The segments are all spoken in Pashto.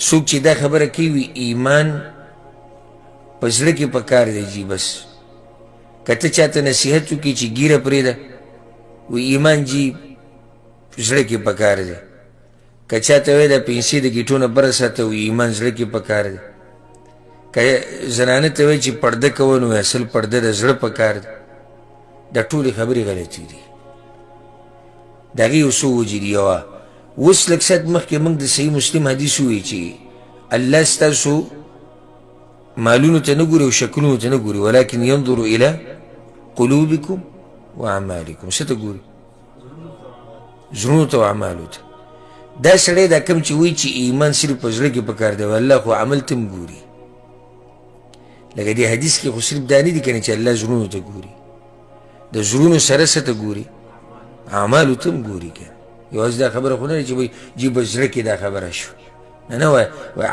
څوک چې دا خبره کوي ایمان په زړه کې پکار دی جی بس که ته چاته نصیحت وکړي چې ګیره پرېږده و ایمان جی زړه کې پکار دی که چاته وایي دا پیسې د ګیټو نه بره ساته و ایمان زړه کې پکار دی که زنانه ته وایي چې پرده کوه نو اصل پرده د زړه پکار دی دا ټولې خبرې غلطې دي د هغې یو څو وجې دي یوه اوس لږ ساعت مخکې موږ د صحیح مسلم حدیث ووایي چې الله ستاسو مالونو ته نه ګوري او شکلونو ته نه ګوري ولکن ينظر الى قلوبکم واعمالکم څه ته ګوري زړونو ته او اعمالو ته دا سړی دا کوم چې وایي چې ایمان صرف په زړه کې پکار دی والله خو عمل ته هم ګوري لکه دې حدیث کې خو صرف دا نه دي که نه چې الله زړونو ته ګوري د زړونو سره څه ته ګوري اعمالو ته هم ګوري که یوازې دا خبره خو نه ده چې وایي جی په زړه کې دا خبره شوه نه نه وای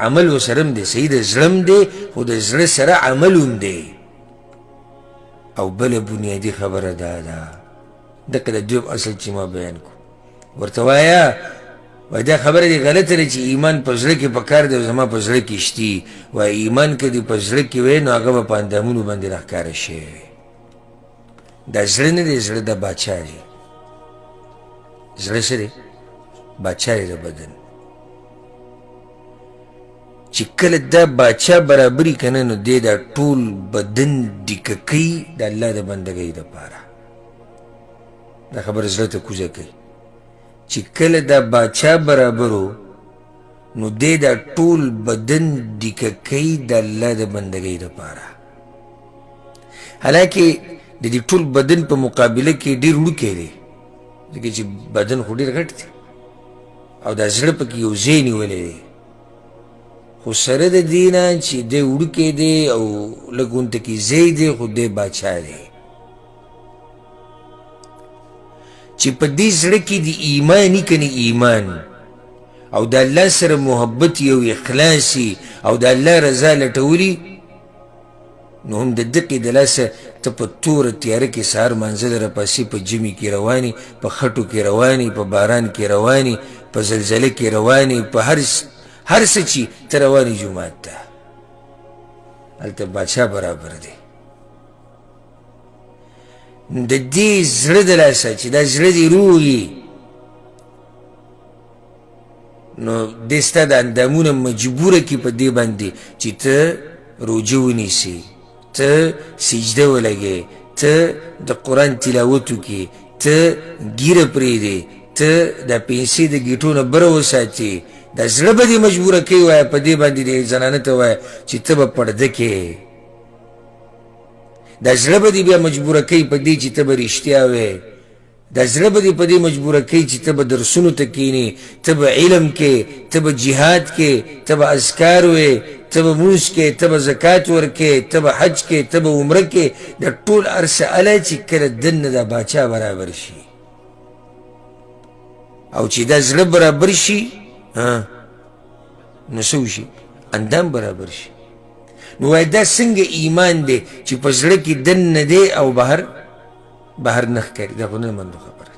عمل ورسره هم دی صحیح د زړه هم دی خو د زړه سره عمل هم دی او بله بنیادي خبره دا ده دقه د دویم اصل چې ما بیان کو ورته وایه وای دا خبره دې غلطه ده چې ایمان په زړه کې پکار دی او زما په زړه کې شتي وای ایمان که دې په زړه کې وی نو هغه به په اندامونو باندې راښکاره شي دا زړه نه دی زړه د باچا دی زړه څه دی باچا دی د بدن چې کله دا باچا برابري که نه نو دی دا ټول بدن ډیکه کوي د الله د بندګۍ دپاره دا خبره زړه ته کوزه کوي چې کله دا باچا برابرو نو دی دا ټول بدن ډیکه کوي د الله د بندګۍ دپاره حالانکې د دې ټول بدن په مقابله کې ډېر وړوکی دی ځکه چې بدن خو ډېر غټ دی او دا زړه پکې یو ځای نیولی دی خو سره د دې نه چې دی وړوکی دی او لږ غونته کې ځای دی خو دی باچا دی چې په دې زړه کې د ایمان وي که نه ایمان او د الله سره محبت یو اخلاص او د الله رضا لټولي نو هم د دقې د لاسه ته په توره تیاره کې سهار مانځه د راپاسې په ژمي کې روانې په خټو کې روانې په باران کې روانې په زلزله کې روانې په هر څه چې ته روانې جومات ته هلته باچا برابر دی د دې زړه د لاسه چې دا زړه دې روغ وي نو دی ستا د اندامونه مجبوره کړي په دې باندې چې ته روژه ونیسې ته سجده ولګې ته د قرآن تلاوت وکړې ته ګیره پرېږدې ته دا پیسې د ګیټو نه بره وساتې دا زړه به دې مجبوره کوي وایه په دې باندې د زنانه ته وایه چې ته به پرده کې دا زړه به دې بیا مجبوره کوي په دې چې ته به رښتیا وایې دا زړه به دې په دې مجبوره کوي چې ته به درسونو ته کښېنې ته به علم کې ته به جهاد کې ته به اذکار وایې ته به مونځ کې ته به زکات ورکې ته به حج کې ته به عمره کې د ټول هر څه الی چې کله دننه دا باچا برابر شي او چې دا زړه برابر شي نو څه وشي اندام برابر شي نو وایي دا څنګه ایمان دی چې په زړه کې دننه دی او بهر نه ښکاري دا خو نه منو خبره